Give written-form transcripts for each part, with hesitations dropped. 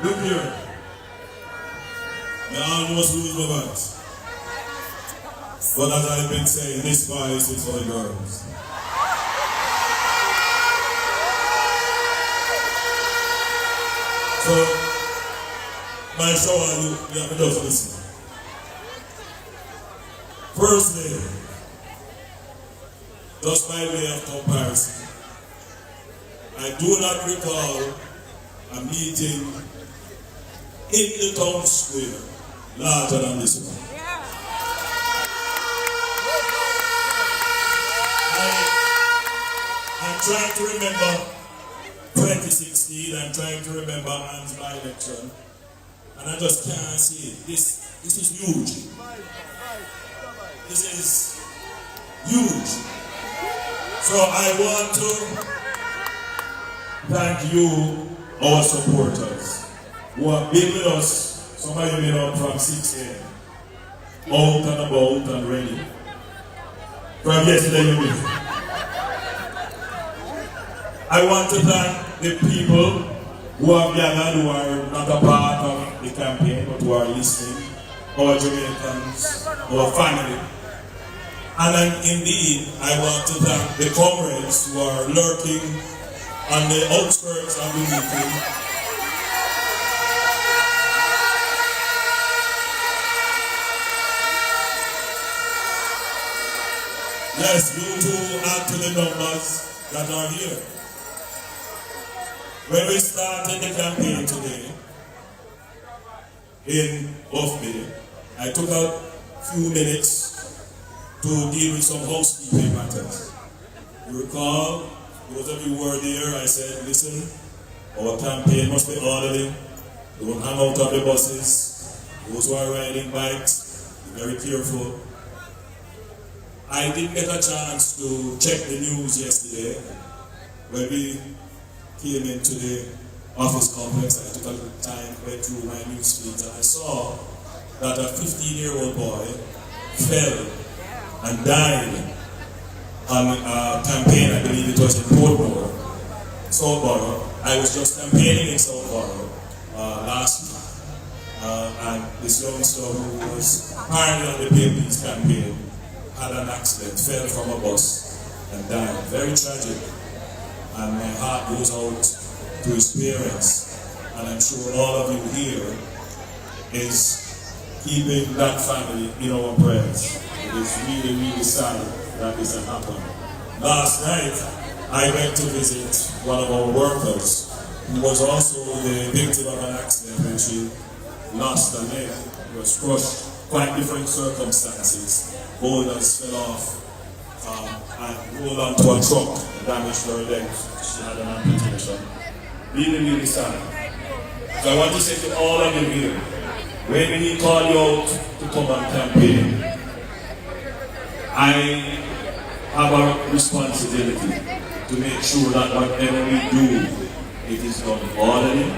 Look here. I almost lose my voice. But as I've been saying, this voice is for the girls. So, my show, you have to just listen. Firstly, just by way of comparison, I do not recall a meeting in the town square larger than this one. I'm trying to remember 2016, I'm trying to remember Anne's by-election, and I just can't see it. This is huge. This is huge. So I want to thank you, our supporters, who have been with us. Some of you been up from 6 a.m. out and about and ready. From yesterday you been. I want to thank the people who have gathered, who are not a part of the campaign, but who are listening, our Jamaicans, our family. And then indeed, I want to thank the comrades who are lurking on the outskirts of the meeting. Yes, you too add to the numbers that are here. When we started the campaign today in Buffalo, I took a few minutes to deal with some housekeeping matters. You recall, those of you who were there, I said, listen, our campaign must be orderly. Don't hang out of the buses. Those who are riding bikes, be very careful. I didn't get a chance to check the news yesterday when we came into the office complex. I took a little time, went through my news feeds, and I saw that a 15-year-old boy fell and died on a campaign. I believe it was in Portmore, Southborough. I was just campaigning in Southborough last week, and this youngster who was apparently on the PNP's campaign had an accident, fell from a bus and died. Very tragic. And my heart goes out to his parents. And I'm sure all of you here is keeping that family in our prayers. It is really, really sad that this has happened. Last night, I went to visit one of our workers who was also the victim of an accident when she lost a leg. It was crushed. Quite different circumstances. Boulders fell off and rolled onto a truck and damaged her leg. She had an amputation. Really, really sad. So I want to say to all of you here, when we call you out to come and campaign, I have a responsibility to make sure that whatever we do, it is done orderly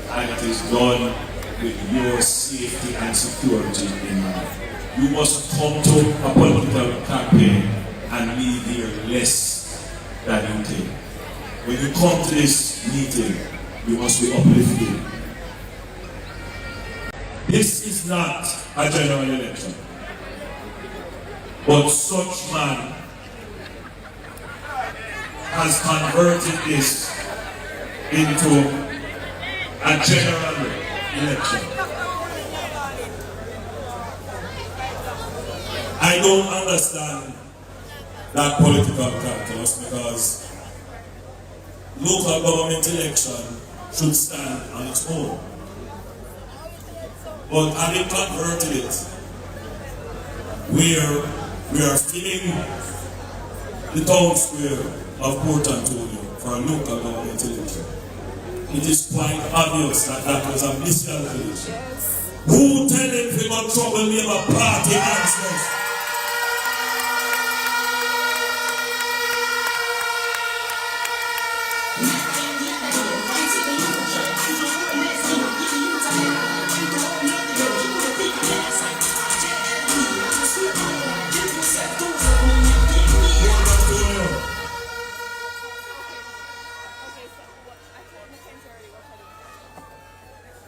and it is done with your safety and security in mind. You must come to a political campaign and leave here less than you take. When you come to this meeting, you must be uplifted. This is not a general election, but such man has converted this into a general election. I don't understand that political calculus because local government election should stand on its own. But having converted it, we are filling the town square of Port Antonio for a local government election. It is quite obvious that that was a miscalculation. Who tell him we got trouble name a party answers?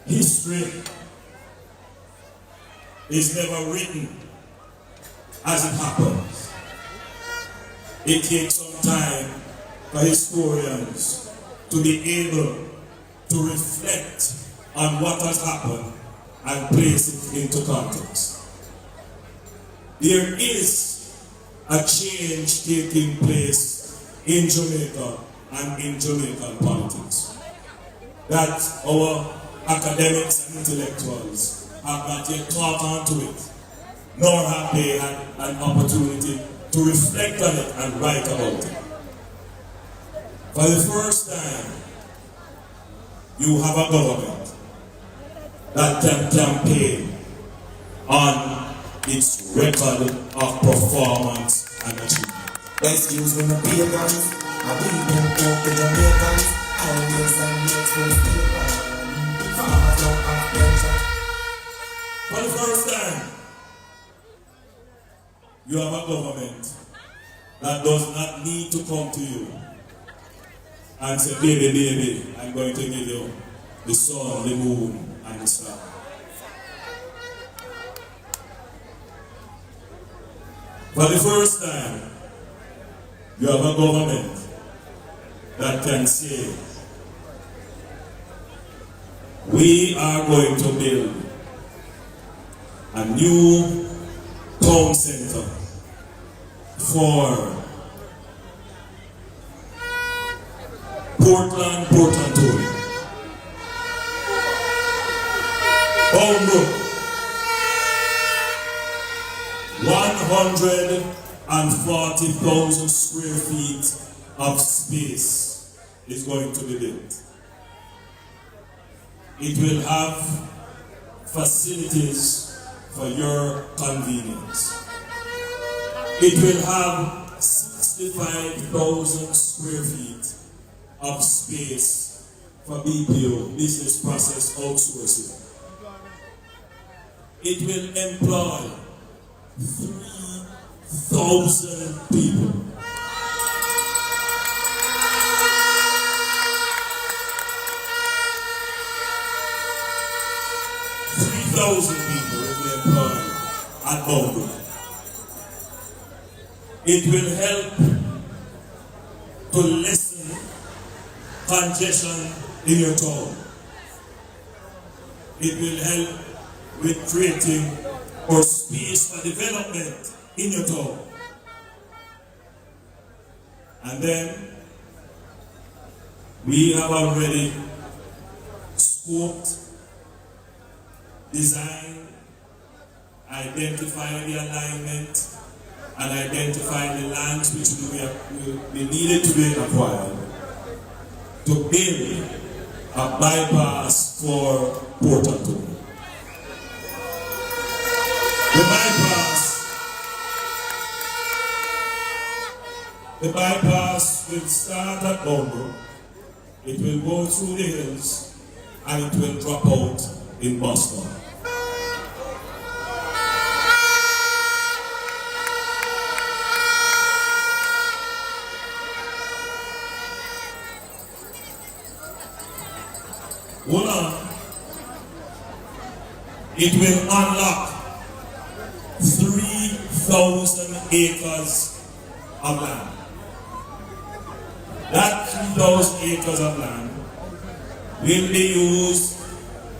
history is never written as it happens. It takes some time for historians to be able to reflect on what has happened and place it into context. There is a change taking place in Jamaica and in Jamaican politics that our academics and intellectuals have not yet caught on to it, nor have they had an opportunity to reflect on it and write about it. For the first time, you have a government that can campaign on its record of performance and achievement. Excuse me, the pagans, I believe in poor the Jamaicans, always and next to paper. Farmers don't have pension. For the first time, you have a government that does not need to come to you and say, baby, baby, I'm going to give you the sun, the moon, and the star. For the first time, you have a government that can say, we are going to build a new town center for Portland, Tory, Bombrook, 140,000 square feet of space is going to be built. It will have facilities for your convenience. It will have 65,000 square feet of space for BPO, business process outsourcing. It will employ 3,000 people. 3,000 people will be employed at Bombrook. It will help to lessen congestion in your town. It will help with creating or space for development in your town. And then we have already scoped, designed, identified the alignment, and identified the lands which will be needed to be acquired to build a bypass for Port Antonio. The bypass will start at Bombrook, it will go through the hills, and it will drop out in Boston. Hold on. It will unlock 3,000 acres of land. That 3,000 acres of land will be used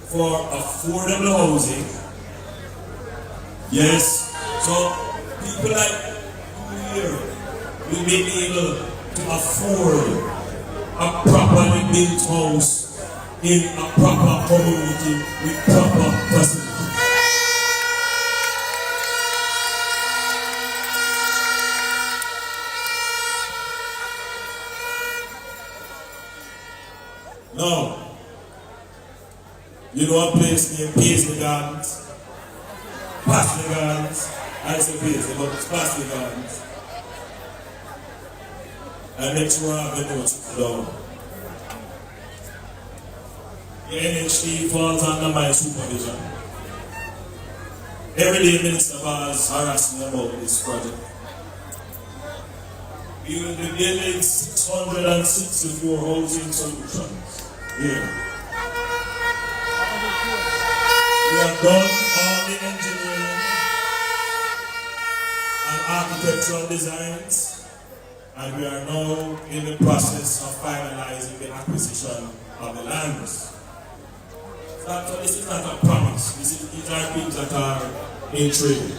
for affordable housing. Yes, so people like you here will be able to afford a properly built house in a proper community with proper facilities. Now, you know a place named Paisley Gardens? Paisley Gardens. I say Paisley, but it's Paisley Gardens. And make sure I have the notes down. The NHD falls under my supervision. Every day Minister Bars harassing about this project. We will be building 664 housing solutions here. done all the engineering and architectural designs, and we are now in the process of finalizing the acquisition of the lands. So this is not a promise. These are things that are in trade.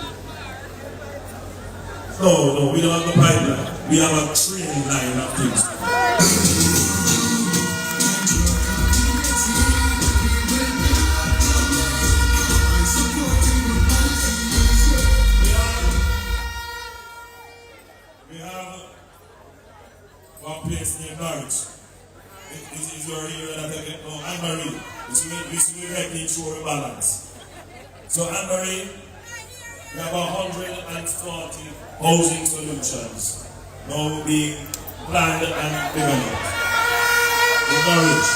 No, we don't have the pipeline. We have a train line of things. We have one place named Norwich. Is your area that I get? No, Anne-Marie. This will make it show a balance. So Anne-Marie, we have 140 housing solutions now being planned and developed in Norwich.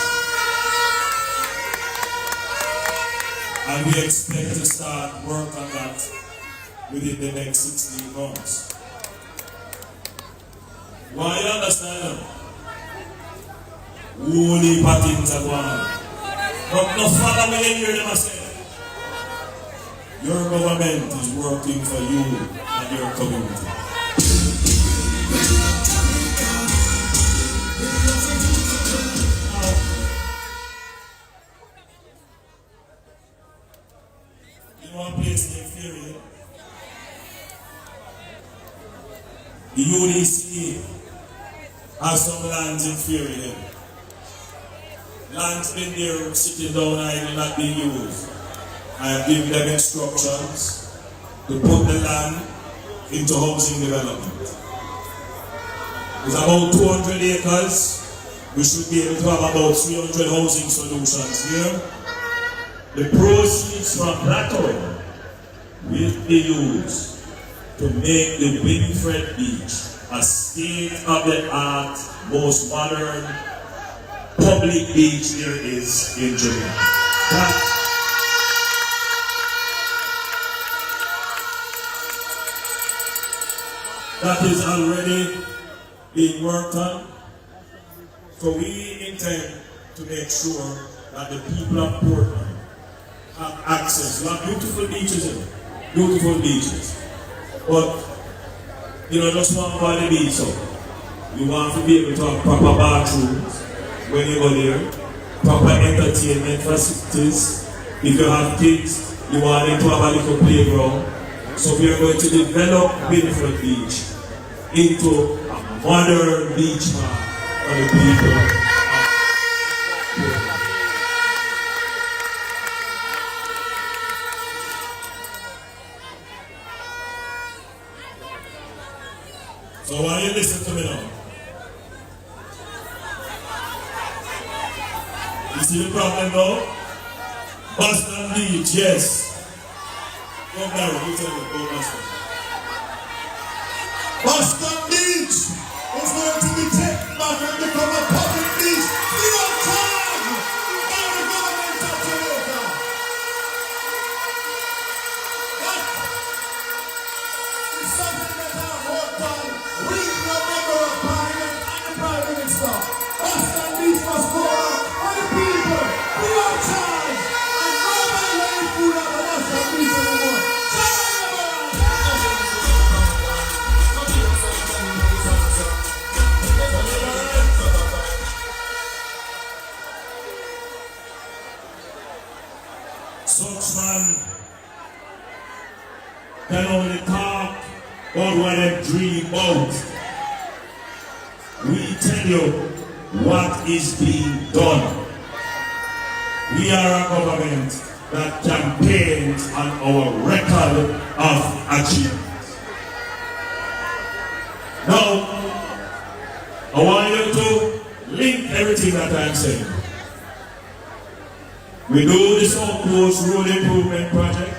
And we expect to start work on that within the next 16 months. Why you understand? Holy patterns are going. But no father will hear them say, your government is working for you and your community. You know a place named Fury? The UDC has some lands in Fury. Lands been there sitting down idle not being used. I have given them instructions to put the land into housing development. It's about 200 acres. We should be able to have about 300 housing solutions here. The proceeds from that oil will be used to make the Winfred Beach a state-of-the-art, most modern public beach there is in Jamaica. That is already being worked on. So we intend to make sure that the people of Portland have access. We have beautiful beaches in it, beautiful beaches. But, just one by the beach, so you want to be able to have proper bathrooms when you go there, proper entertainment facilities. If you have kids, you want them to have a little playground. So we are going to develop Winfred Beach into a modern beach park for the people of Portland. So why you listen to me now? You see the problem now? Boston Beach, yes. Don't marry, you tell me, go Boston. Boston Beach is going to be taken back and become a public beach free of charge by the government of Jamaica. That is something that I've worked on with the member of Parliament and the Prime Minister. Boston Beach must go out for the people free of charge. And nobody will eat food at the Boston Beach anymore. Such man can only talk about what they dream about. We tell you what is being done. We are a government that campaigns on our record of achievement. Now, I want you to link everything that I'm saying. We do the South Coast Road Improvement Project,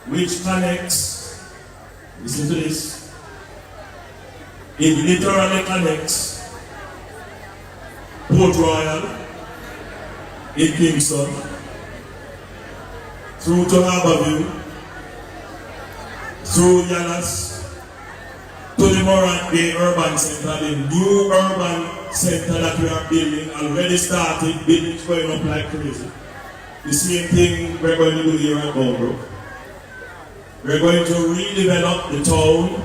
which connects, listen to this, it literally connects Port Royal in Kingston through to Harborview, through Yalas, to the Morant Bay Urban Center, the new urban center that we are building, already started, buildings going up like crazy. The same thing we're going to do here at Bombrook. We're going to redevelop the town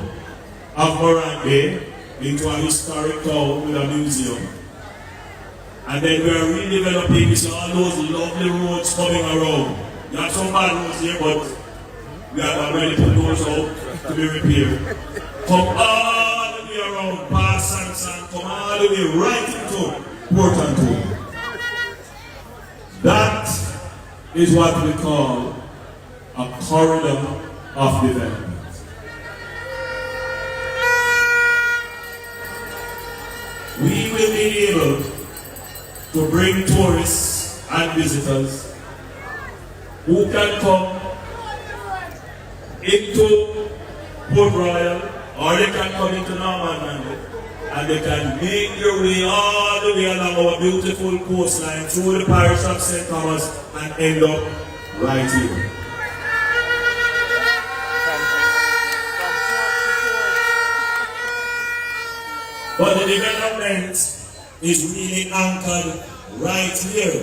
of Morange into a historic town with a museum. And then we are redeveloping, you see all those lovely roads coming around. You have some bad roads here, but we have already put those out to be repaired. Come all the way around, past Sansan, come all the way right into Port Antonio. That is what we call a corridor of development. We will be able to bring tourists and visitors who can come into Port Royal, or they can come into Norman, and they can make their way all the way along our beautiful coastline through the parish of St. Thomas and end up right here. But the development is really anchored right here,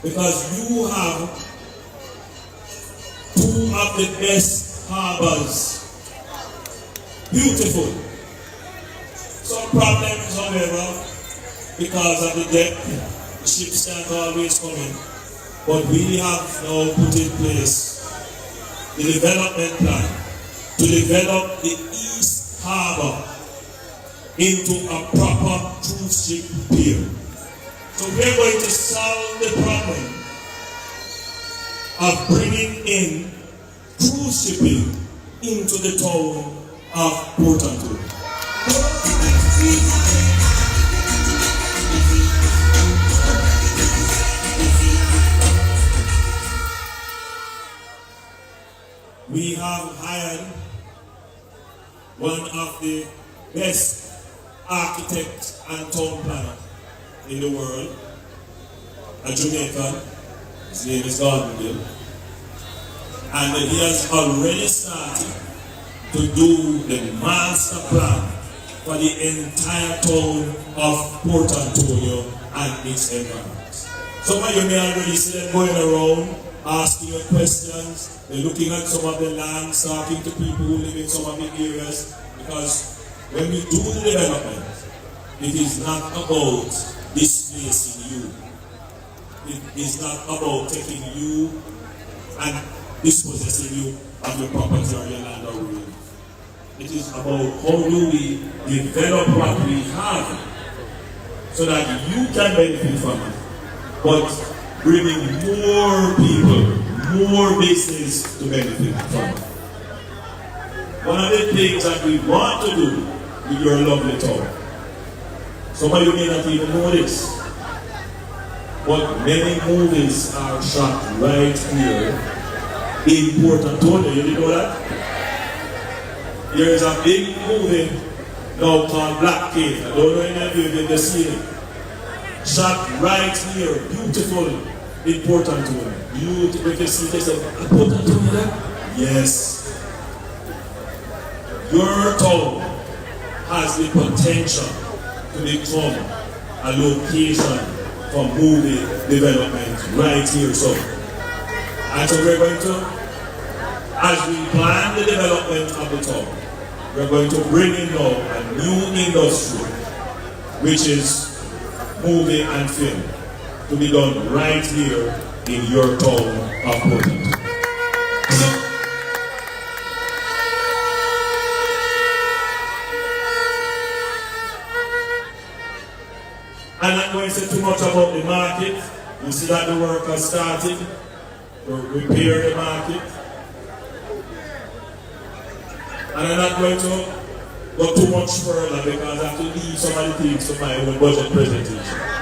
because you have two of the best harbors. Beautiful. Some problems, however, because of the depth, the ships can't always come in. But we have now put in place the development plan to develop the East Harbor into a proper cruise ship pier. So we're going to solve the problem of bringing in cruise shipping into the town of Port Antonio. We have hired one of the best architects and town planner in the world, a Jamaican. His name is Gordon, and he has already started to do the master plan for the entire town of Port Antonio and its environs. Some of you may already see them going around asking you questions. They're looking at some of the lands, talking to people who live in some of the areas, because when we do the development, it is not about displacing you. It is not about taking you and dispossessing you of your property or your land or real. It is about how do we develop what we have so that you can benefit from it, but bringing more people, more business to benefit from it. One of the things that we want to do with your lovely town, some of you may not even know this, but many movies are shot right here in Port Antonio. You didn't know that? There is a big movie now called Black Cave. I don't know any of you did see it. Shot right here, beautiful in Port Antonio. Beautiful. You can see this Port Antonio. Yes. Your town has the potential to become a location for movie development right here. So we're going to, as we plan the development of the town, we're going to bring in now a new industry, which is movie and film, to be done right here in your town of Portland. I'm not going to say too much about the market. You see that the work has started to repair the market. And I'm not going to go too much further because I have to leave some of the things to my own budget presentation.